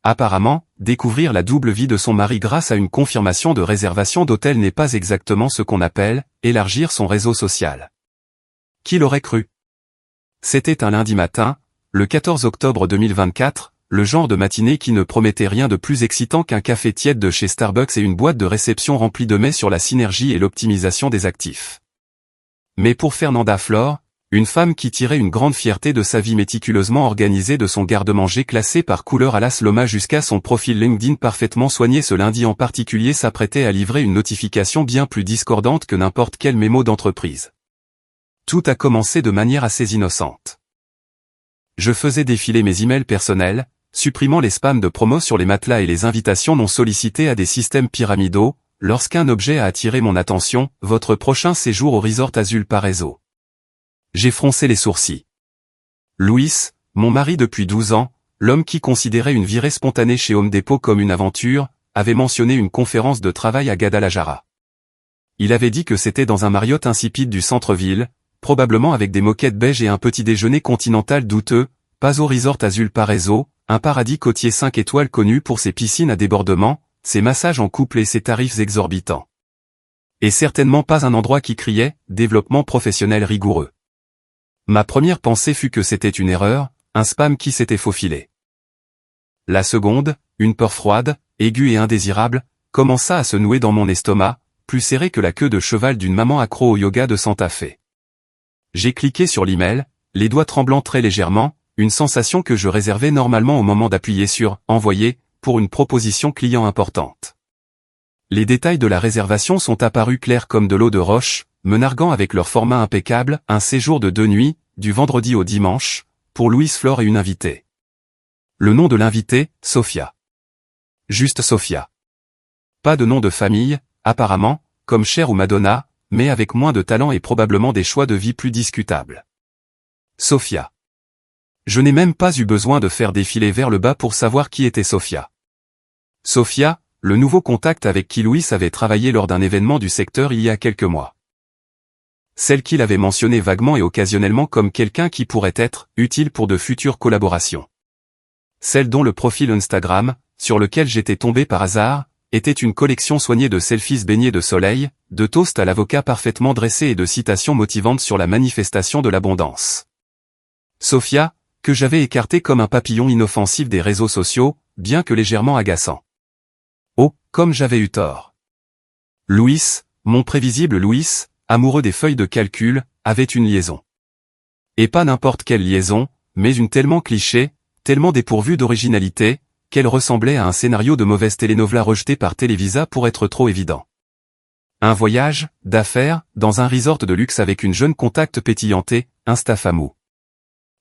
Apparemment, découvrir la double vie de son mari grâce à une confirmation de réservation d'hôtel n'est pas exactement ce qu'on appelle « élargir son réseau social ». Qui l'aurait cru? C'était un lundi matin, le 14 octobre 2024, le genre de matinée qui ne promettait rien de plus excitant qu'un café tiède de chez Starbucks et une boîte de réception remplie de mets sur la synergie et l'optimisation des actifs. Mais pour Fernanda Flor, une femme qui tirait une grande fierté de sa vie méticuleusement organisée de son garde-manger classé par couleur à l'as Loma jusqu'à son profil LinkedIn parfaitement soigné ce lundi en particulier s'apprêtait à livrer une notification bien plus discordante que n'importe quel mémo d'entreprise. Tout a commencé de manière assez innocente. Je faisais défiler mes emails personnels, supprimant les spams de promos sur les matelas et les invitations non sollicitées à des systèmes pyramidaux, lorsqu'un objet a attiré mon attention, votre prochain séjour au Resort Azul Paraíso. J'ai froncé les sourcils. Luis, mon mari depuis 12 ans, l'homme qui considérait une virée spontanée chez Home Depot comme une aventure, avait mentionné une conférence de travail à Guadalajara. Il avait dit que c'était dans un Marriott insipide du centre-ville, probablement avec des moquettes beiges et un petit déjeuner continental douteux, pas au Resort Azul Paraíso, un paradis côtier 5 étoiles connu pour ses piscines à débordement, ses massages en couple et ses tarifs exorbitants. Et certainement pas un endroit qui criait « développement professionnel rigoureux ». Ma première pensée fut que c'était une erreur, un spam qui s'était faufilé. La seconde, une peur froide, aiguë et indésirable, commença à se nouer dans mon estomac, plus serré que la queue de cheval d'une maman accro au yoga de Santa Fe. J'ai cliqué sur l'email, les doigts tremblant très légèrement, une sensation que je réservais normalement au moment d'appuyer sur « Envoyer » pour une proposition client importante. Les détails de la réservation sont apparus clairs comme de l'eau de roche, me narguant avec leur format impeccable, un séjour de 2 nuits, du vendredi au dimanche, pour Luis Flor et une invitée. Le nom de l'invitée, Sofia. Juste Sofia. Pas de nom de famille, apparemment, comme Cher ou Madonna, mais avec moins de talent et probablement des choix de vie plus discutables. Sofia. Je n'ai même pas eu besoin de faire défiler vers le bas pour savoir qui était Sofia. Sofia, le nouveau contact avec qui Luis avait travaillé lors d'un événement du secteur il y a quelques mois. Celle qu'il avait mentionnée vaguement et occasionnellement comme quelqu'un qui pourrait être utile pour de futures collaborations. Celle dont le profil Instagram, sur lequel j'étais tombé par hasard, était une collection soignée de selfies baignés de soleil, de toasts à l'avocat parfaitement dressés et de citations motivantes sur la manifestation de l'abondance. Sofia, que j'avais écartée comme un papillon inoffensif des réseaux sociaux, bien que légèrement agaçant. Oh, comme j'avais eu tort. Luis, mon prévisible Luis, amoureux des feuilles de calcul, avait une liaison. Et pas n'importe quelle liaison, mais une tellement cliché, tellement dépourvue d'originalité, qu'elle ressemblait à un scénario de mauvaise telenovela rejeté par Televisa pour être trop évident. Un voyage, d'affaires, dans un resort de luxe avec une jeune contacte pétillantée, Instafamou.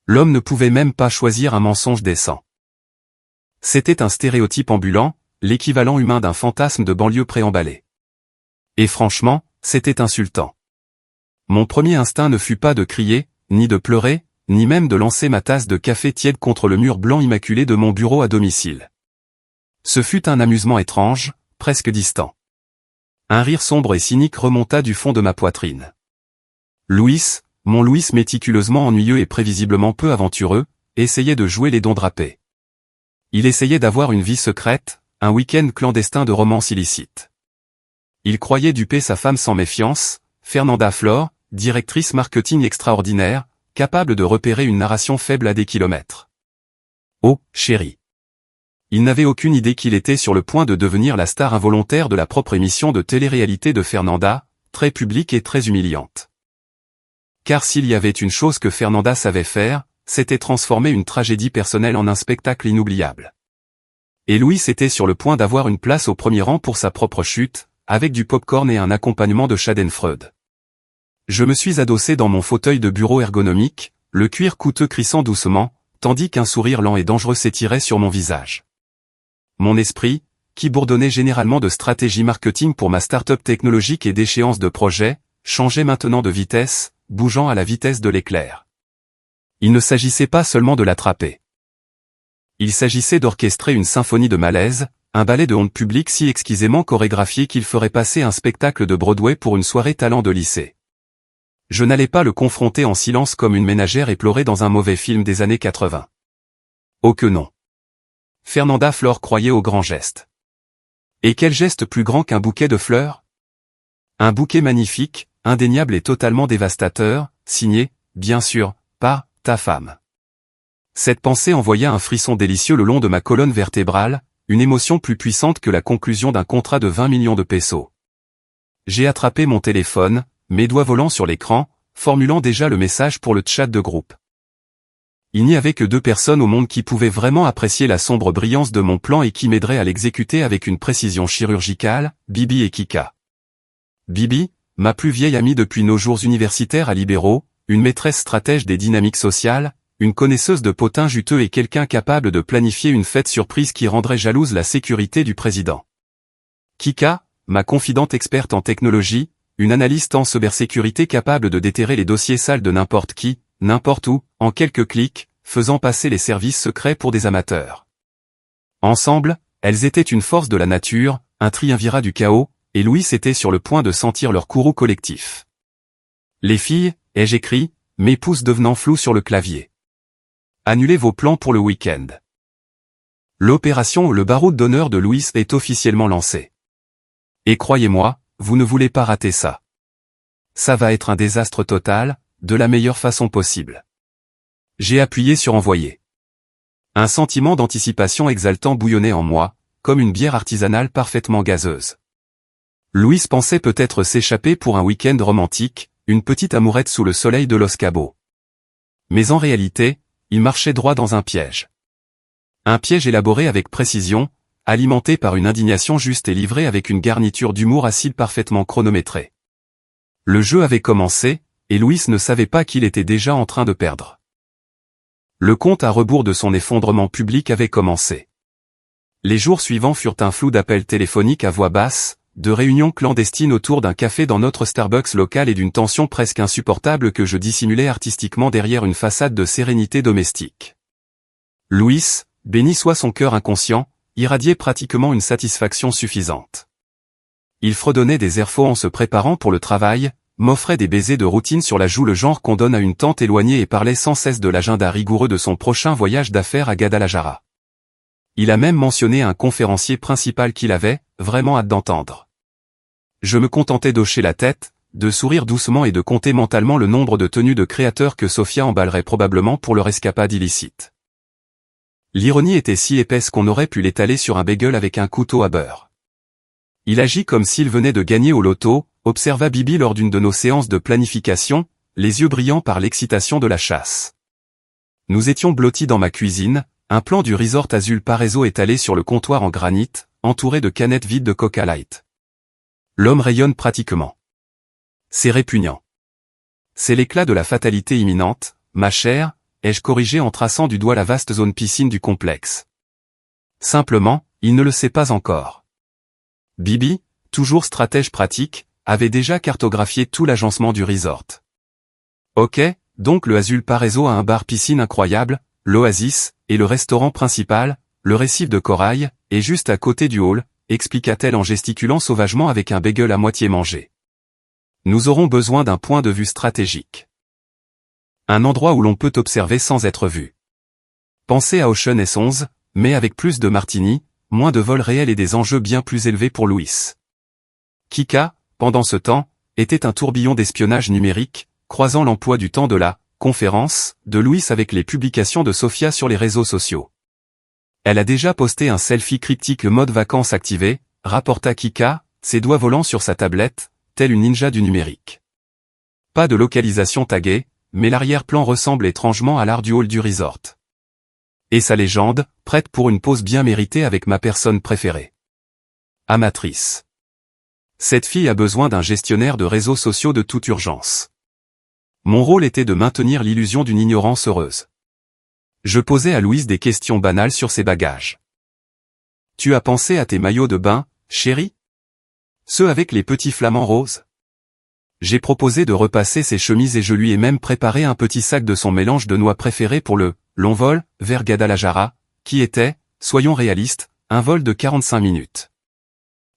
L'homme ne pouvait même pas choisir un mensonge décent. C'était un stéréotype ambulant, l'équivalent humain d'un fantasme de banlieue préemballé. Et franchement, c'était insultant. Mon premier instinct ne fut pas de crier, ni de pleurer, ni même de lancer ma tasse de café tiède contre le mur blanc immaculé de mon bureau à domicile. Ce fut un amusement étrange, presque distant. Un rire sombre et cynique remonta du fond de ma poitrine. Luis, mon Luis méticuleusement ennuyeux et prévisiblement peu aventureux, essayait de jouer les dons drapés. Il essayait d'avoir une vie secrète, un week-end clandestin de romance illicite. Il croyait duper sa femme sans méfiance, Fernanda Flor, directrice marketing extraordinaire, capable de repérer une narration faible à des kilomètres. Oh, chérie. Il n'avait aucune idée qu'il était sur le point de devenir la star involontaire de la propre émission de télé-réalité de Fernanda, très publique et très humiliante. Car s'il y avait une chose que Fernanda savait faire, c'était transformer une tragédie personnelle en un spectacle inoubliable. Et Luis était sur le point d'avoir une place au premier rang pour sa propre chute, avec du popcorn et un accompagnement de Schadenfreude. Je me suis adossé dans mon fauteuil de bureau ergonomique, le cuir coûteux crissant doucement, tandis qu'un sourire lent et dangereux s'étirait sur mon visage. Mon esprit, qui bourdonnait généralement de stratégie marketing pour ma start-up technologique et d'échéance de projet, changeait maintenant de vitesse, bougeant à la vitesse de l'éclair. Il ne s'agissait pas seulement de l'attraper. Il s'agissait d'orchestrer une symphonie de malaise, un ballet de honte publique si exquisément chorégraphié qu'il ferait passer un spectacle de Broadway pour une soirée talent de lycée. Je n'allais pas le confronter en silence comme une ménagère éplorée dans un mauvais film des années 80. Oh que non. Fernanda Flore croyait au grand geste. Et quel geste plus grand qu'un bouquet de fleurs? Un bouquet magnifique, indéniable et totalement dévastateur, signé, bien sûr, par ta femme. Cette pensée envoya un frisson délicieux le long de ma colonne vertébrale, une émotion plus puissante que la conclusion d'un contrat de 20 millions de pesos. J'ai attrapé mon téléphone, mes doigts volant sur l'écran, formulant déjà le message pour le chat de groupe. Il n'y avait que 2 personnes au monde qui pouvaient vraiment apprécier la sombre brillance de mon plan et qui m'aideraient à l'exécuter avec une précision chirurgicale, Bibi et Kika. Bibi, ma plus vieille amie depuis nos jours universitaires à Libéraux, une maîtresse stratège des dynamiques sociales, une connaisseuse de potins juteux et quelqu'un capable de planifier une fête surprise qui rendrait jalouse la sécurité du président. Kika, ma confidente experte en technologie, une analyste en cybersécurité capable de déterrer les dossiers sales de n'importe qui, n'importe où, en quelques clics, faisant passer les services secrets pour des amateurs. Ensemble, elles étaient une force de la nature, un triumvirat du chaos, et Louis était sur le point de sentir leur courroux collectif. Les filles, ai-je écrit, mes pouces devenant flous sur le clavier. Annulez vos plans pour le week-end. L'opération Le Baroud d'honneur de Louis est officiellement lancée. Et croyez-moi, vous ne voulez pas rater ça. Ça va être un désastre total, de la meilleure façon possible. J'ai appuyé sur envoyer. Un sentiment d'anticipation exaltant bouillonnait en moi, comme une bière artisanale parfaitement gazeuse. Louis pensait peut-être s'échapper pour un week-end romantique, une petite amourette sous le soleil de Los Cabos. Mais en réalité, il marchait droit dans un piège. Un piège élaboré avec précision, alimenté par une indignation juste et livré avec une garniture d'humour acide parfaitement chronométrée. Le jeu avait commencé, et Louis ne savait pas qu'il était déjà en train de perdre. Le compte à rebours de son effondrement public avait commencé. Les jours suivants furent un flou d'appels téléphoniques à voix basse, de réunions clandestines autour d'un café dans notre Starbucks local et d'une tension presque insupportable que je dissimulais artistiquement derrière une façade de sérénité domestique. Louis, béni soit son cœur inconscient, irradiait pratiquement une satisfaction suffisante. Il fredonnait des airs faux en se préparant pour le travail, m'offrait des baisers de routine sur la joue le genre qu'on donne à une tante éloignée et parlait sans cesse de l'agenda rigoureux de son prochain voyage d'affaires à Guadalajara. Il a même mentionné un conférencier principal qu'il avait vraiment hâte d'entendre. Je me contentais d'hocher la tête, de sourire doucement et de compter mentalement le nombre de tenues de créateurs que Sofia emballerait probablement pour leur escapade illicite. L'ironie était si épaisse qu'on aurait pu l'étaler sur un bagel avec un couteau à beurre. Il agit comme s'il venait de gagner au loto, observa Bibi lors d'une de nos séances de planification, les yeux brillants par l'excitation de la chasse. Nous étions blottis dans ma cuisine, un plan du resort Azul Paraiso étalé sur le comptoir en granit, entouré de canettes vides de Coca Light. L'homme rayonne pratiquement. C'est répugnant. C'est l'éclat de la fatalité imminente, ma chère, ai-je corrigé en traçant du doigt la vaste zone piscine du complexe. Simplement, il ne le sait pas encore. Bibi, toujours stratège pratique, avait déjà cartographié tout l'agencement du resort. Ok, donc le Azul Paraiso a un bar-piscine incroyable, l'Oasis, et le restaurant principal, le récif de corail, est juste à côté du hall, expliqua-t-elle en gesticulant sauvagement avec un bagel à moitié mangé. Nous aurons besoin d'un point de vue stratégique. Un endroit où l'on peut observer sans être vu. Pensez à Ocean S11, mais avec plus de martini, moins de vols réels et des enjeux bien plus élevés pour Louis. Kika, pendant ce temps, était un tourbillon d'espionnage numérique, croisant l'emploi du temps de la conférence de Louis avec les publications de Sofia sur les réseaux sociaux. Elle a déjà posté un selfie cryptique le mode vacances activé, rapporta Kika, ses doigts volant sur sa tablette, telle une ninja du numérique. Pas de localisation taguée, mais l'arrière-plan ressemble étrangement à l'art du hall du resort. Et sa légende, prête pour une pause bien méritée avec ma personne préférée. Amatrice. Cette fille a besoin d'un gestionnaire de réseaux sociaux de toute urgence. Mon rôle était de maintenir l'illusion d'une ignorance heureuse. Je posais à Louise des questions banales sur ses bagages. Tu as pensé à tes maillots de bain, chérie? Ceux avec les petits flamants roses? J'ai proposé de repasser ses chemises et je lui ai même préparé un petit sac de son mélange de noix préféré pour le long vol vers Guadalajara, qui était, soyons réalistes, un vol de 45 minutes.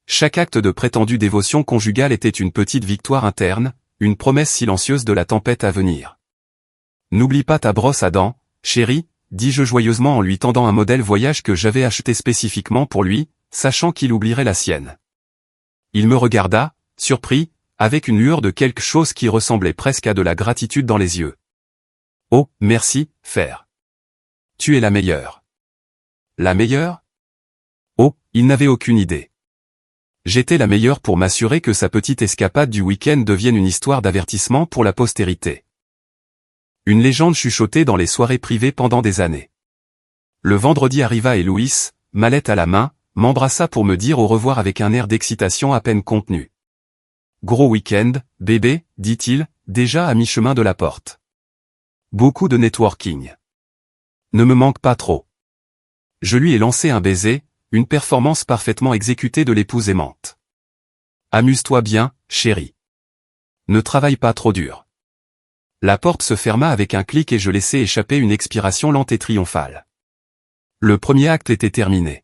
Chaque acte de prétendue dévotion conjugale était une petite victoire interne, une promesse silencieuse de la tempête à venir. N'oublie pas ta brosse à dents, chérie, dis-je joyeusement en lui tendant un modèle voyage que j'avais acheté spécifiquement pour lui, sachant qu'il oublierait la sienne. Il me regarda, surpris, avec une lueur de quelque chose qui ressemblait presque à de la gratitude dans les yeux. « Oh, merci, Fer. Tu es la meilleure. » « La meilleure ?» Oh, il n'avait aucune idée. J'étais la meilleure pour m'assurer que sa petite escapade du week-end devienne une histoire d'avertissement pour la postérité. Une légende chuchotée dans les soirées privées pendant des années. Le vendredi arriva et Louis, mallette à la main, m'embrassa pour me dire au revoir avec un air d'excitation à peine contenu. « Gros week-end, bébé, dit-il, déjà à mi-chemin de la porte. Beaucoup de networking. Ne me manque pas trop. » Je lui ai lancé un baiser, une performance parfaitement exécutée de l'épouse aimante. « Amuse-toi bien, chérie. Ne travaille pas trop dur. » La porte se ferma avec un clic et je laissai échapper une expiration lente et triomphale. Le premier acte était terminé.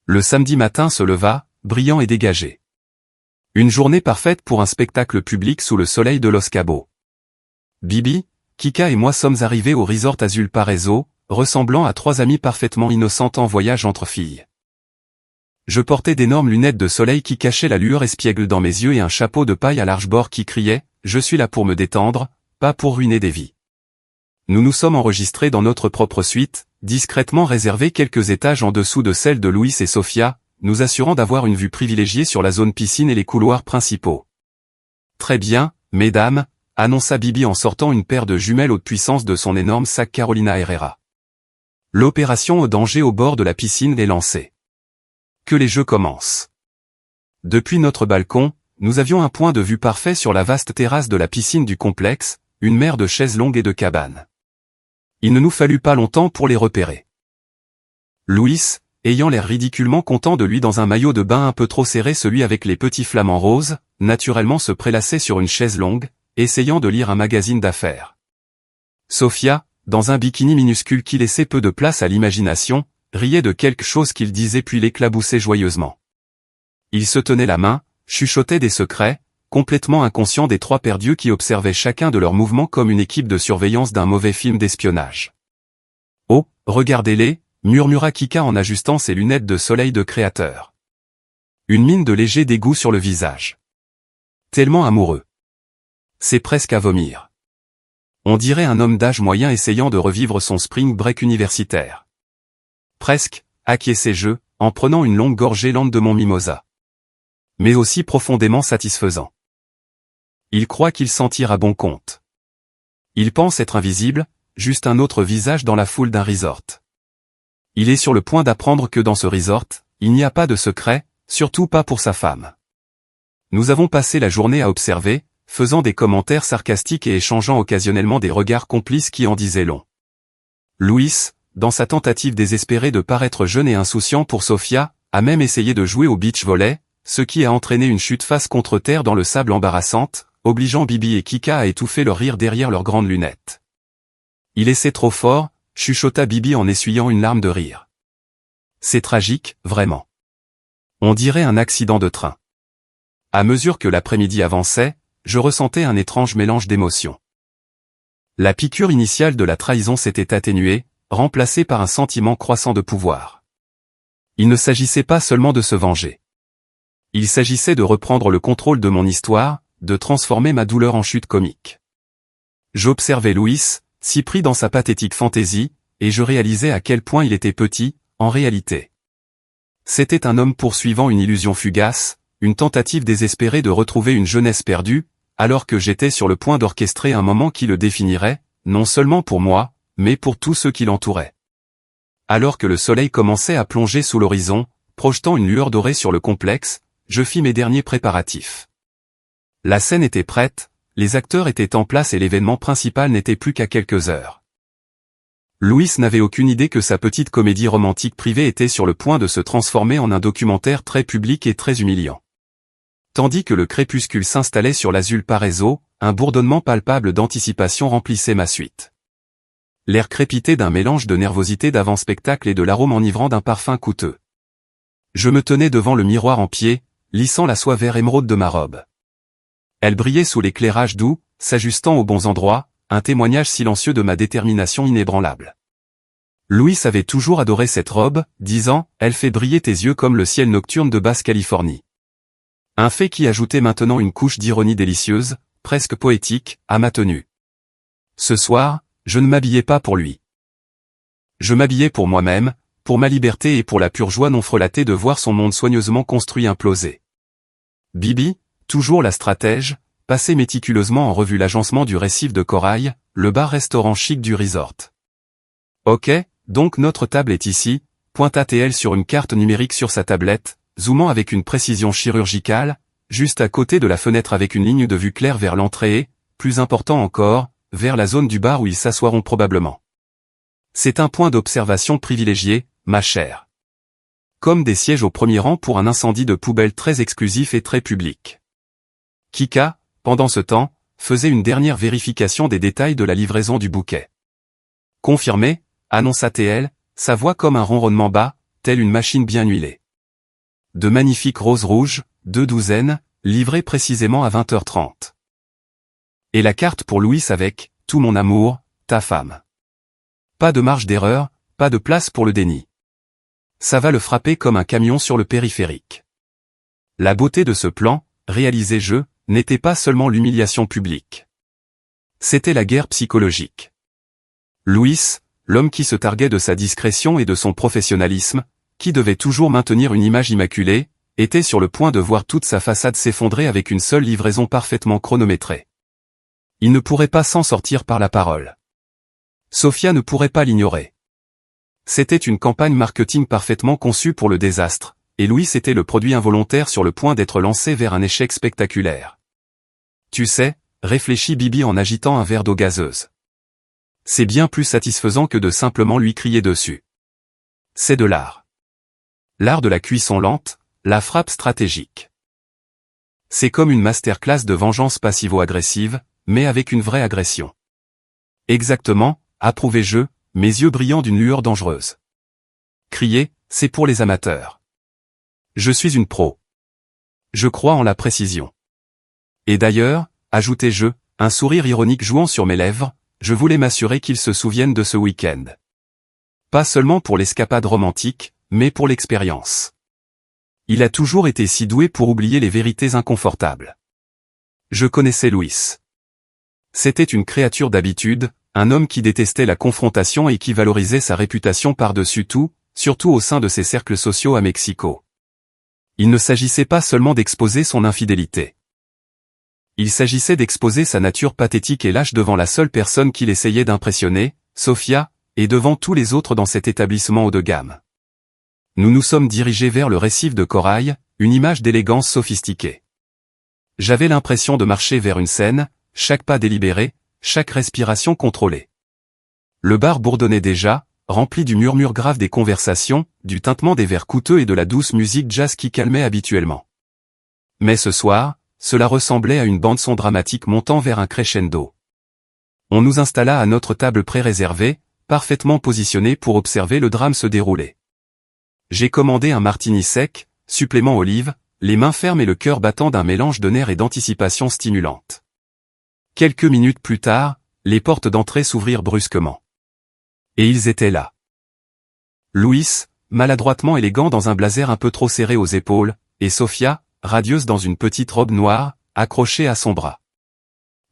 Le samedi matin se leva, brillant et dégagé. Une journée parfaite pour un spectacle public sous le soleil de Los Cabos. Bibi, Kika et moi sommes arrivés au resort Azul Paraíso, ressemblant à trois amies parfaitement innocentes en voyage entre filles. Je portais d'énormes lunettes de soleil qui cachaient la lueur espiègle dans mes yeux et un chapeau de paille à large bord qui criait « Je suis là pour me détendre, pas pour ruiner des vies. » Nous nous sommes enregistrés dans notre propre suite, discrètement réservée quelques étages en dessous de celle de Louis et Sophia, nous assurant d'avoir une vue privilégiée sur la zone piscine et les couloirs principaux. « Très bien, mesdames », annonça Bibi en sortant une paire de jumelles haute puissance de son énorme sac Carolina Herrera. L'opération au danger au bord de la piscine est lancée. Que les jeux commencent. Depuis notre balcon, nous avions un point de vue parfait sur la vaste terrasse de la piscine du complexe, une mer de chaises longues et de cabanes. Il ne nous fallut pas longtemps pour les repérer. Louis, ayant l'air ridiculement content de lui dans un maillot de bain un peu trop serré, celui avec les petits flamants roses, naturellement se prélassait sur une chaise longue, essayant de lire un magazine d'affaires. Sophia, dans un bikini minuscule qui laissait peu de place à l'imagination, riait de quelque chose qu'il disait puis l'éclaboussait joyeusement. Ils se tenaient la main, chuchotaient des secrets, complètement inconscients des trois perdus qui observaient chacun de leurs mouvements comme une équipe de surveillance d'un mauvais film d'espionnage. « Oh, regardez-les » murmura Kika en ajustant ses lunettes de soleil de créateur. Une mine de léger dégoût sur le visage. Tellement amoureux. C'est presque à vomir. On dirait un homme d'âge moyen essayant de revivre son spring break universitaire. Presque, acquiesçai-je, en prenant une longue gorgée lente de mon mimosa. Mais aussi profondément satisfaisant. Il croit qu'il s'en tire à bon compte. Il pense être invisible, juste un autre visage dans la foule d'un resort. Il est sur le point d'apprendre que dans ce resort, il n'y a pas de secret, surtout pas pour sa femme. Nous avons passé la journée à observer, faisant des commentaires sarcastiques et échangeant occasionnellement des regards complices qui en disaient long. Louis, dans sa tentative désespérée de paraître jeune et insouciant pour Sophia, a même essayé de jouer au beach volley, ce qui a entraîné une chute face contre terre dans le sable embarrassante, obligeant Bibi et Kika à étouffer leur rire derrière leurs grandes lunettes. Il essaie trop fort, chuchota Bibi en essuyant une larme de rire. C'est tragique, vraiment. On dirait un accident de train. À mesure que l'après-midi avançait, je ressentais un étrange mélange d'émotions. La piqûre initiale de la trahison s'était atténuée, remplacée par un sentiment croissant de pouvoir. Il ne s'agissait pas seulement de se venger. Il s'agissait de reprendre le contrôle de mon histoire, de transformer ma douleur en chute comique. J'observais Louis, si pris dans sa pathétique fantaisie, et je réalisais à quel point il était petit, en réalité. C'était un homme poursuivant une illusion fugace, une tentative désespérée de retrouver une jeunesse perdue, alors que j'étais sur le point d'orchestrer un moment qui le définirait, non seulement pour moi, mais pour tous ceux qui l'entouraient. Alors que le soleil commençait à plonger sous l'horizon, projetant une lueur dorée sur le complexe, je fis mes derniers préparatifs. La scène était prête, les acteurs étaient en place et l'événement principal n'était plus qu'à quelques heures. Louis n'avait aucune idée que sa petite comédie romantique privée était sur le point de se transformer en un documentaire très public et très humiliant. Tandis que le crépuscule s'installait sur l'Azul Paraíso, un bourdonnement palpable d'anticipation remplissait ma suite. L'air crépitait d'un mélange de nervosité d'avant-spectacle et de l'arôme enivrant d'un parfum coûteux. Je me tenais devant le miroir en pied, lissant la soie vert émeraude de ma robe. Elle brillait sous l'éclairage doux, s'ajustant aux bons endroits, un témoignage silencieux de ma détermination inébranlable. Louis avait toujours adoré cette robe, disant « Elle fait briller tes yeux comme le ciel nocturne de Basse-Californie ». Un fait qui ajoutait maintenant une couche d'ironie délicieuse, presque poétique, à ma tenue. Ce soir, je ne m'habillais pas pour lui. Je m'habillais pour moi-même, pour ma liberté et pour la pure joie non frelatée de voir son monde soigneusement construit imploser. Bibi, toujours la stratège, passait méticuleusement en revue l'agencement du récif de corail, le bar-restaurant chic du resort. Ok, donc notre table est ici, pointa-t-elle sur une carte numérique sur sa tablette, zoomant avec une précision chirurgicale, juste à côté de la fenêtre avec une ligne de vue claire vers l'entrée et, plus important encore, vers la zone du bar où ils s'assoiront probablement. C'est un point d'observation privilégié, ma chère. Comme des sièges au premier rang pour un incendie de poubelle très exclusif et très public. Kika, pendant ce temps, faisait une dernière vérification des détails de la livraison du bouquet. Confirmé, annonça-t-elle, sa voix comme un ronronnement bas, telle une machine bien huilée. De magnifiques roses rouges, 2 douzaines, livrées précisément à 20h30. Et la carte pour Louis avec « Tout mon amour, ta femme ». Pas de marge d'erreur, pas de place pour le déni. Ça va le frapper comme un camion sur le périphérique. La beauté de ce plan, réalisé n'était pas seulement l'humiliation publique. C'était la guerre psychologique. Louis, l'homme qui se targuait de sa discrétion et de son professionnalisme, qui devait toujours maintenir une image immaculée, était sur le point de voir toute sa façade s'effondrer avec une seule livraison parfaitement chronométrée. Il ne pourrait pas s'en sortir par la parole. Sophia ne pourrait pas l'ignorer. C'était une campagne marketing parfaitement conçue pour le désastre, et Louis était le produit involontaire sur le point d'être lancé vers un échec spectaculaire. Tu sais, réfléchit Bibi en agitant un verre d'eau gazeuse. C'est bien plus satisfaisant que de simplement lui crier dessus. C'est de l'art. L'art de la cuisson lente, la frappe stratégique. C'est comme une masterclass de vengeance passivo-agressive, mais avec une vraie agression. Exactement, approuvai-je, mes yeux brillant d'une lueur dangereuse. Crier, c'est pour les amateurs. Je suis une pro. Je crois en la précision. Et d'ailleurs, ajoutai-je, un sourire ironique jouant sur mes lèvres, je voulais m'assurer qu'ils se souviennent de ce week-end. Pas seulement pour l'escapade romantique, mais pour l'expérience. Il a toujours été si doué pour oublier les vérités inconfortables. Je connaissais Louis. C'était une créature d'habitude, un homme qui détestait la confrontation et qui valorisait sa réputation par-dessus tout, surtout au sein de ses cercles sociaux à Mexico. Il ne s'agissait pas seulement d'exposer son infidélité. Il s'agissait d'exposer sa nature pathétique et lâche devant la seule personne qu'il essayait d'impressionner, Sophia, et devant tous les autres dans cet établissement haut de gamme. Nous nous sommes dirigés vers le récif de corail, une image d'élégance sophistiquée. J'avais l'impression de marcher vers une scène, chaque pas délibéré, chaque respiration contrôlée. Le bar bourdonnait déjà, rempli du murmure grave des conversations, du tintement des verres coûteux et de la douce musique jazz qui calmait habituellement. Mais ce soir, cela ressemblait à une bande-son dramatique montant vers un crescendo. On nous installa à notre table pré-réservée, parfaitement positionnée pour observer le drame se dérouler. J'ai commandé un martini sec, supplément olive, les mains fermes et le cœur battant d'un mélange de nerfs et d'anticipation stimulante. Quelques minutes plus tard, les portes d'entrée s'ouvrirent brusquement. Et ils étaient là. Louis, maladroitement élégant dans un blazer un peu trop serré aux épaules, et Sophia, radieuse dans une petite robe noire, accrochée à son bras.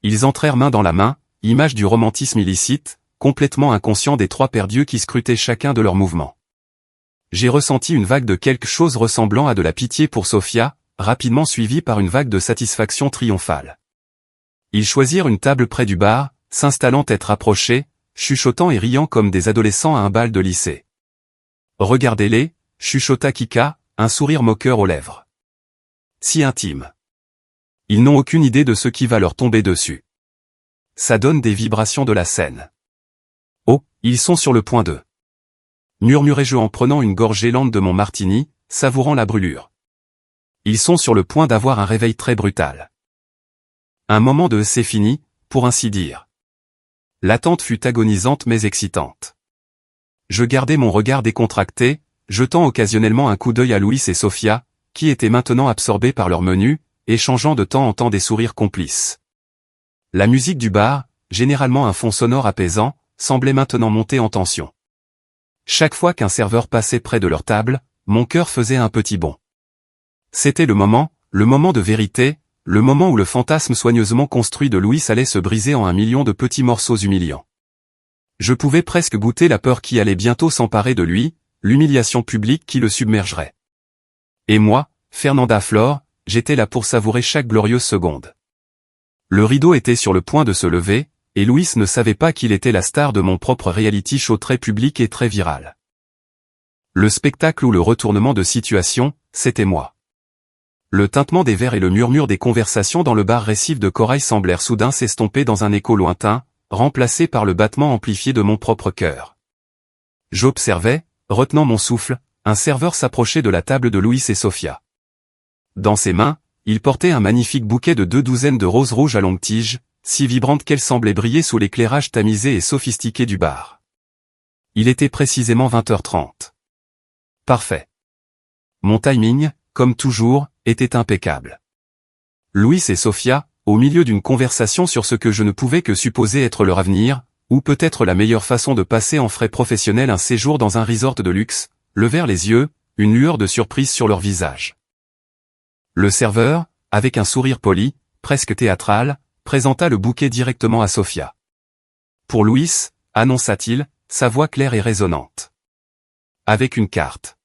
Ils entrèrent main dans la main, image du romantisme illicite, complètement inconscient des trois paires d'yeux qui scrutaient chacun de leurs mouvements. J'ai ressenti une vague de quelque chose ressemblant à de la pitié pour Sophia, rapidement suivie par une vague de satisfaction triomphale. Ils choisirent une table près du bar, s'installant tête rapprochée, chuchotant et riant comme des adolescents à un bal de lycée. Regardez-les, chuchota Kika, un sourire moqueur aux lèvres. Si intime. Ils n'ont aucune idée de ce qui va leur tomber dessus. Ça donne des vibrations de la scène. Oh, ils sont sur le point de... murmurai-je en prenant une gorgée lente de mon martini, savourant la brûlure. Ils sont sur le point d'avoir un réveil très brutal. Un moment de « c'est fini », pour ainsi dire. L'attente fut agonisante mais excitante. Je gardai mon regard décontracté, jetant occasionnellement un coup d'œil à Louis et Sophia, qui étaient maintenant absorbés par leur menu, échangeant de temps en temps des sourires complices. La musique du bar, généralement un fond sonore apaisant, semblait maintenant monter en tension. Chaque fois qu'un serveur passait près de leur table, mon cœur faisait un petit bond. C'était le moment de vérité, le moment où le fantasme soigneusement construit de Louis allait se briser en 1 million de petits morceaux humiliants. Je pouvais presque goûter la peur qui allait bientôt s'emparer de lui, l'humiliation publique qui le submergerait. Et moi, Fernanda Flore, j'étais là pour savourer chaque glorieuse seconde. Le rideau était sur le point de se lever, et Louis ne savait pas qu'il était la star de mon propre reality show très public et très viral. Le spectacle ou le retournement de situation, c'était moi. Le tintement des verres et le murmure des conversations dans le bar récif de corail semblèrent soudain s'estomper dans un écho lointain, remplacé par le battement amplifié de mon propre cœur. J'observais, retenant mon souffle, un serveur s'approcher de la table de Louis et Sophia. Dans ses mains, il portait un magnifique bouquet de 2 douzaines de roses rouges à longue tige, si vibrantes qu'elles semblaient briller sous l'éclairage tamisé et sophistiqué du bar. Il était précisément 20h30. Parfait. Mon timing, comme toujours, était impeccable. Louis et Sophia, au milieu d'une conversation sur ce que je ne pouvais que supposer être leur avenir, ou peut-être la meilleure façon de passer en frais professionnels un séjour dans un resort de luxe, levèrent les yeux, une lueur de surprise sur leur visage. Le serveur, avec un sourire poli, presque théâtral, présenta le bouquet directement à Sophia. Pour Louis, annonça-t-il, sa voix claire et résonnante. Avec une carte.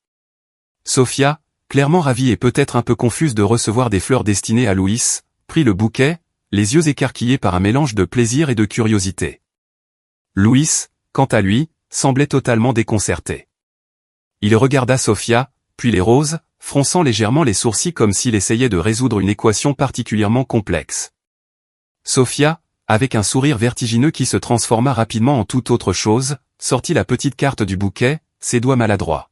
Sophia, clairement ravie et peut-être un peu confuse de recevoir des fleurs destinées à Louis, prit le bouquet, les yeux écarquillés par un mélange de plaisir et de curiosité. Louis, quant à lui, semblait totalement déconcerté. Il regarda Sophia, puis les roses, fronçant légèrement les sourcils comme s'il essayait de résoudre une équation particulièrement complexe. Sophia, avec un sourire vertigineux qui se transforma rapidement en toute autre chose, sortit la petite carte du bouquet, ses doigts maladroits.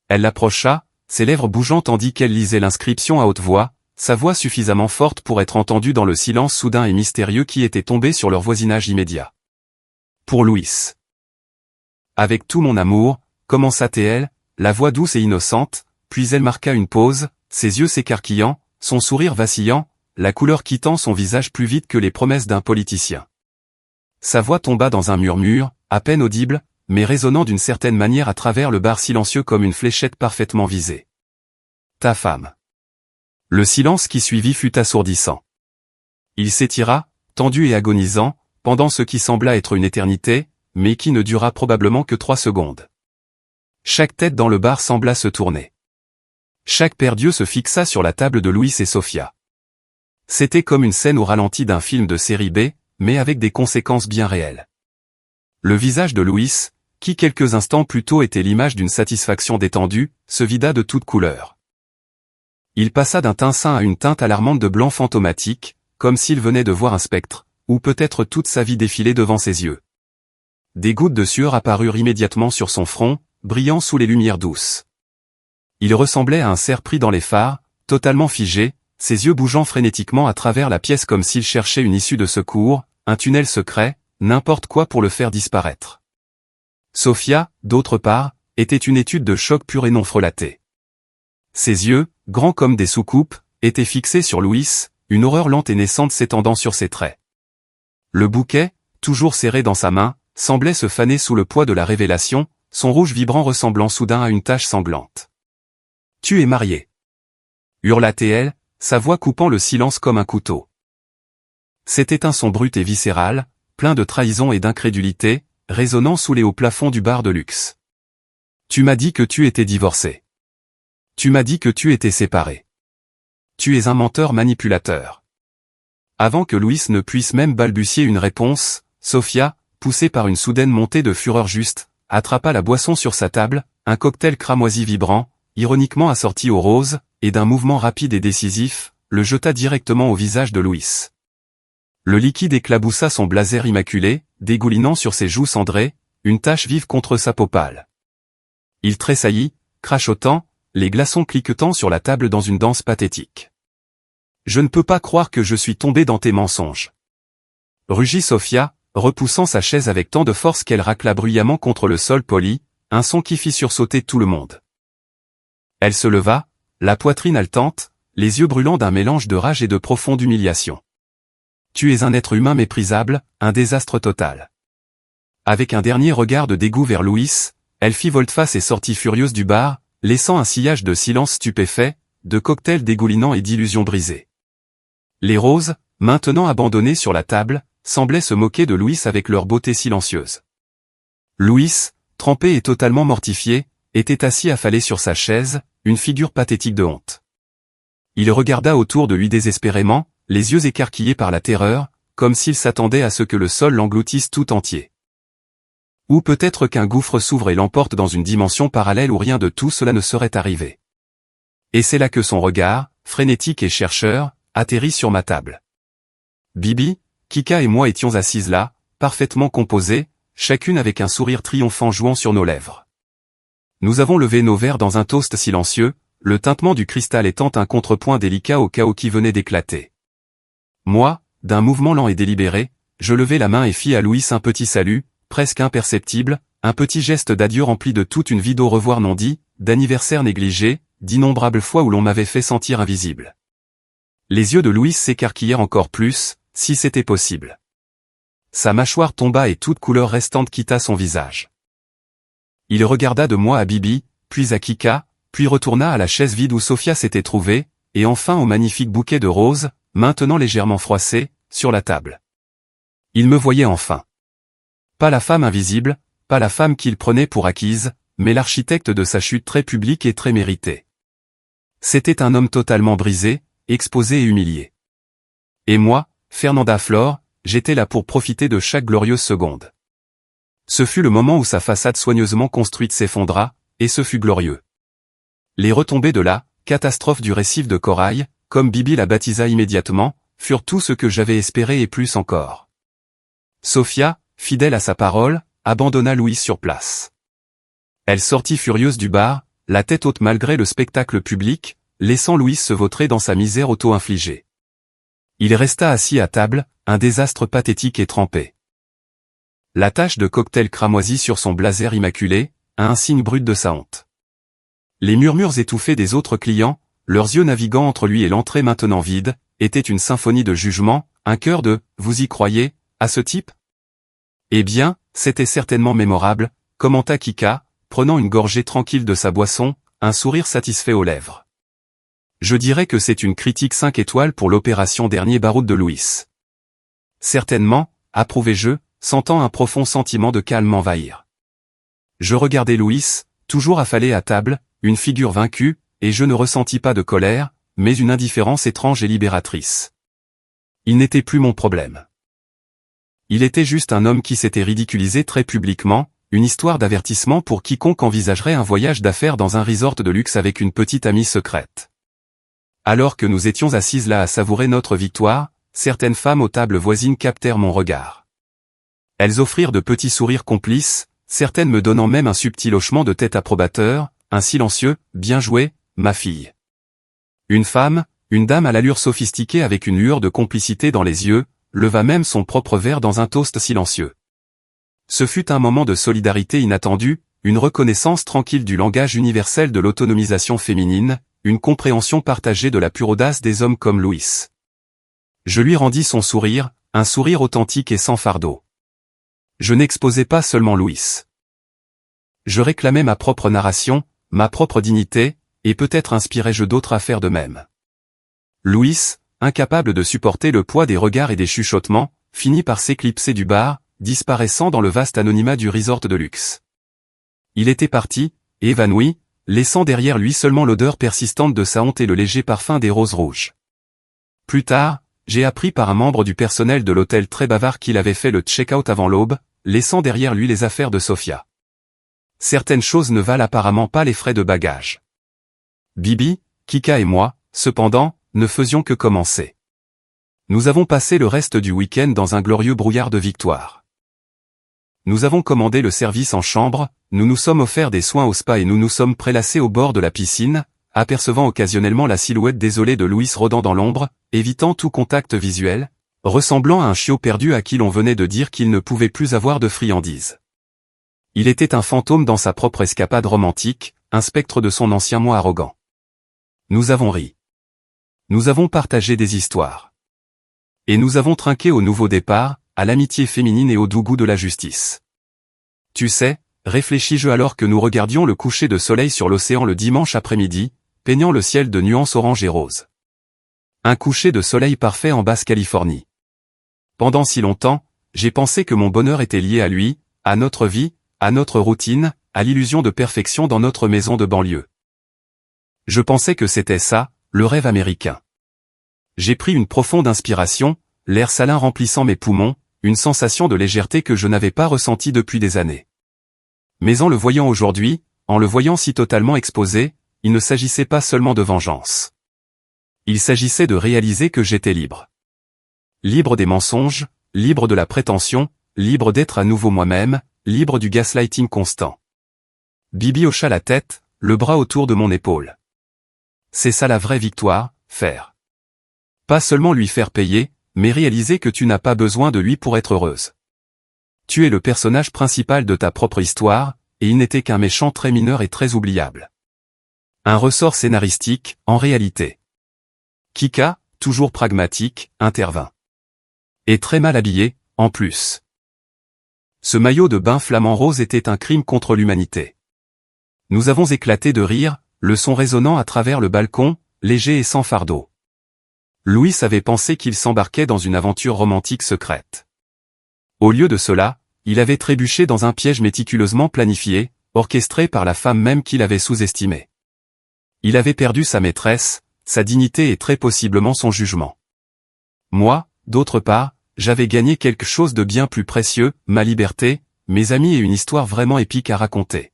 Elle l'approcha, ses lèvres bougeant tandis qu'elle lisait l'inscription à haute voix, sa voix suffisamment forte pour être entendue dans le silence soudain et mystérieux qui était tombé sur leur voisinage immédiat. Pour Louis. Avec tout mon amour, commença-t-elle, la voix douce et innocente, puis elle marqua une pause, ses yeux s'écarquillant, son sourire vacillant, la couleur quittant son visage plus vite que les promesses d'un politicien. Sa voix tomba dans un murmure, à peine audible, mais résonnant d'une certaine manière à travers le bar silencieux comme une fléchette parfaitement visée. Ta femme. Le silence qui suivit fut assourdissant. Il s'étira, tendu et agonisant, pendant ce qui sembla être une éternité, mais qui ne dura probablement que 3 secondes. Chaque tête dans le bar sembla se tourner. Chaque paire d'yeux se fixa sur la table de Louis et Sophia. C'était comme une scène au ralenti d'un film de série B, mais avec des conséquences bien réelles. Le visage de Louis, qui quelques instants plus tôt était l'image d'une satisfaction détendue, se vida de toute couleur. Il passa d'un teint sain à une teinte alarmante de blanc fantomatique, comme s'il venait de voir un spectre, ou peut-être toute sa vie défiler devant ses yeux. Des gouttes de sueur apparurent immédiatement sur son front, brillant sous les lumières douces. Il ressemblait à un cerf pris dans les phares, totalement figé, ses yeux bougeant frénétiquement à travers la pièce comme s'il cherchait une issue de secours, un tunnel secret, n'importe quoi pour le faire disparaître. Sophia, d'autre part, était une étude de choc pur et non frelaté. Ses yeux, grands comme des soucoupes, étaient fixés sur Louis, une horreur lente et naissante s'étendant sur ses traits. Le bouquet, toujours serré dans sa main, semblait se faner sous le poids de la révélation, son rouge vibrant ressemblant soudain à une tache sanglante. « Tu es marié !» hurla-t-elle, sa voix coupant le silence comme un couteau. C'était un son brut et viscéral, plein de trahison et d'incrédulité, résonnant sous les hauts plafonds du bar de luxe. « Tu m'as dit que tu étais divorcé. Tu m'as dit que tu étais séparé. Tu es un menteur manipulateur. » Avant que Louis ne puisse même balbutier une réponse, Sophia, poussée par une soudaine montée de fureur juste, attrapa la boisson sur sa table, un cocktail cramoisi vibrant, ironiquement assorti aux roses, et d'un mouvement rapide et décisif, le jeta directement au visage de Louis. Le liquide éclaboussa son blazer immaculé, dégoulinant sur ses joues cendrées, une tache vive contre sa peau pâle. Il tressaillit, crachotant, les glaçons cliquetant sur la table dans une danse pathétique. « Je ne peux pas croire que je suis tombé dans tes mensonges. » rugit Sophia, repoussant sa chaise avec tant de force qu'elle racla bruyamment contre le sol poli, un son qui fit sursauter tout le monde. Elle se leva, la poitrine haletante, les yeux brûlants d'un mélange de rage et de profonde humiliation. « Tu es un être humain méprisable, un désastre total. » Avec un dernier regard de dégoût vers Louis, Elle fit volte-face et sortit furieuse du bar, laissant un sillage de silence stupéfait, de cocktails dégoulinants et d'illusions brisées. Les roses, maintenant abandonnées sur la table, semblaient se moquer de Louis avec leur beauté silencieuse. Louis, trempé et totalement mortifié, était assis affalé sur sa chaise, une figure pathétique de honte. Il regarda autour de lui désespérément, les yeux écarquillés par la terreur, comme s'il s'attendait à ce que le sol l'engloutisse tout entier. Ou peut-être qu'un gouffre s'ouvre et l'emporte dans une dimension parallèle où rien de tout cela ne serait arrivé. Et c'est là que son regard, frénétique et chercheur, atterrit sur ma table. Bibi, Kika et moi étions assises là, parfaitement composées, chacune avec un sourire triomphant jouant sur nos lèvres. Nous avons levé nos verres dans un toast silencieux, le tintement du cristal étant un contrepoint délicat au chaos qui venait d'éclater. Moi, d'un mouvement lent et délibéré, je levai la main et fis à Louis un petit salut, presque imperceptible, un petit geste d'adieu rempli de toute une vie d'au revoir non dit, d'anniversaire négligé, d'innombrables fois où l'on m'avait fait sentir invisible. Les yeux de Louis s'écarquillèrent encore plus, si c'était possible. Sa mâchoire tomba et toute couleur restante quitta son visage. Il regarda de moi à Bibi, puis à Kika, puis retourna à la chaise vide où Sophia s'était trouvée, et enfin au magnifique bouquet de roses, maintenant légèrement froissé, sur la table. Il me voyait enfin. Pas la femme invisible, pas la femme qu'il prenait pour acquise, mais l'architecte de sa chute très publique et très méritée. C'était un homme totalement brisé, exposé et humilié. Et moi, Fernanda Flore, j'étais là pour profiter de chaque glorieuse seconde. Ce fut le moment où sa façade soigneusement construite s'effondra, et ce fut glorieux. Les retombées de la catastrophe du récif de corail, comme Bibi la baptisa immédiatement, furent tout ce que j'avais espéré et plus encore. Sophia, fidèle à sa parole, abandonna Louis sur place. Elle sortit furieuse du bar, la tête haute malgré le spectacle public, laissant Louis se vautrer dans sa misère auto-infligée. Il resta assis à table, un désastre pathétique et trempé. La tache de cocktail cramoisi sur son blazer immaculé, un signe brut de sa honte. Les murmures étouffés des autres clients, leurs yeux naviguant entre lui et l'entrée maintenant vide, étaient une symphonie de jugement, un chœur de « Vous y croyez, à ce type ?» Eh bien, c'était certainement mémorable, commenta Kika, prenant une gorgée tranquille de sa boisson, un sourire satisfait aux lèvres. Je dirais que c'est une critique 5 étoiles pour l'opération dernier baroud de Louis. Certainement, approuvai-je, sentant un profond sentiment de calme m'envahir. Je regardai Louis, toujours affalé à table, une figure vaincue, et je ne ressentis pas de colère, mais une indifférence étrange et libératrice. Il n'était plus mon problème. Il était juste un homme qui s'était ridiculisé très publiquement, une histoire d'avertissement pour quiconque envisagerait un voyage d'affaires dans un resort de luxe avec une petite amie secrète. Alors que nous étions assises là à savourer notre victoire, certaines femmes aux tables voisines captèrent mon regard. Elles offrirent de petits sourires complices, certaines me donnant même un subtil hochement de tête approbateur, un silencieux « Bien joué, ma fille ». Une femme, une dame à l'allure sophistiquée avec une lueur de complicité dans les yeux, leva même son propre verre dans un toast silencieux. Ce fut un moment de solidarité inattendue, une reconnaissance tranquille du langage universel de l'autonomisation féminine, une compréhension partagée de la pure audace des hommes comme Louis. Je lui rendis son sourire, un sourire authentique et sans fardeau. Je n'exposais pas seulement Louis. Je réclamais ma propre narration, ma propre dignité, et peut-être inspirais-je d'autres à faire de même. Louis, incapable de supporter le poids des regards et des chuchotements, finit par s'éclipser du bar, disparaissant dans le vaste anonymat du resort de luxe. Il était parti, évanoui, laissant derrière lui seulement l'odeur persistante de sa honte et le léger parfum des roses rouges. Plus tard, j'ai appris par un membre du personnel de l'hôtel très bavard qu'il avait fait le check-out avant l'aube, laissant derrière lui les affaires de Sophia. Certaines choses ne valent apparemment pas les frais de bagages. Bibi, Kika et moi, cependant, ne faisions que commencer. Nous avons passé le reste du week-end dans un glorieux brouillard de victoire. Nous avons commandé le service en chambre, nous nous sommes offerts des soins au spa et nous nous sommes prélassés au bord de la piscine, apercevant occasionnellement la silhouette désolée de Louis rôdant dans l'ombre, évitant tout contact visuel, ressemblant à un chiot perdu à qui l'on venait de dire qu'il ne pouvait plus avoir de friandises. Il était un fantôme dans sa propre escapade romantique, un spectre de son ancien moi arrogant. Nous avons ri. Nous avons partagé des histoires. Et nous avons trinqué au nouveau départ, à l'amitié féminine et au doux goût de la justice. Tu sais, réfléchis-je alors que nous regardions le coucher de soleil sur l'océan le dimanche après-midi, peignant le ciel de nuances orange et rose. Un coucher de soleil parfait en Basse-Californie. Pendant si longtemps, j'ai pensé que mon bonheur était lié à lui, à notre vie, à notre routine, à l'illusion de perfection dans notre maison de banlieue. Je pensais que c'était ça, le rêve américain. J'ai pris une profonde inspiration, l'air salin remplissant mes poumons, une sensation de légèreté que je n'avais pas ressentie depuis des années. Mais en le voyant aujourd'hui, en le voyant si totalement exposé, il ne s'agissait pas seulement de vengeance. Il s'agissait de réaliser que j'étais libre. Libre des mensonges, libre de la prétention, libre d'être à nouveau moi-même, libre du gaslighting constant. Bibi hocha la tête, le bras autour de mon épaule. C'est ça la vraie victoire, faire. Pas seulement lui faire payer, mais réaliser que tu n'as pas besoin de lui pour être heureuse. Tu es le personnage principal de ta propre histoire, et il n'était qu'un méchant très mineur et très oubliable. Un ressort scénaristique, en réalité. Kika, toujours pragmatique, intervint. Et très mal habillé, en plus. Ce maillot de bain flamant rose était un crime contre l'humanité. Nous avons éclaté de rire, le son résonnant à travers le balcon, léger et sans fardeau. Louis avait pensé qu'il s'embarquait dans une aventure romantique secrète. Au lieu de cela, il avait trébuché dans un piège méticuleusement planifié, orchestré par la femme même qu'il avait sous-estimée. Il avait perdu sa maîtresse, sa dignité et très possiblement son jugement. Moi, d'autre part, j'avais gagné quelque chose de bien plus précieux, ma liberté, mes amis et une histoire vraiment épique à raconter.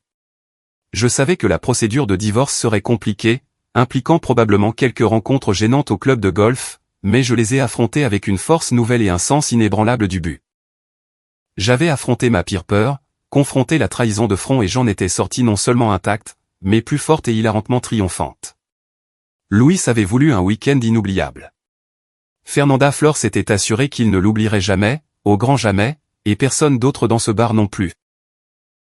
Je savais que la procédure de divorce serait compliquée, impliquant probablement quelques rencontres gênantes au club de golf, mais je les ai affrontées avec une force nouvelle et un sens inébranlable du but. J'avais affronté ma pire peur, confronté la trahison de front et j'en étais sorti non seulement intact, mais plus forte et hilarantement triomphante. Louis avait voulu un week-end inoubliable. Fernanda Flor s'était assurée qu'il ne l'oublierait jamais, au grand jamais, et personne d'autre dans ce bar non plus.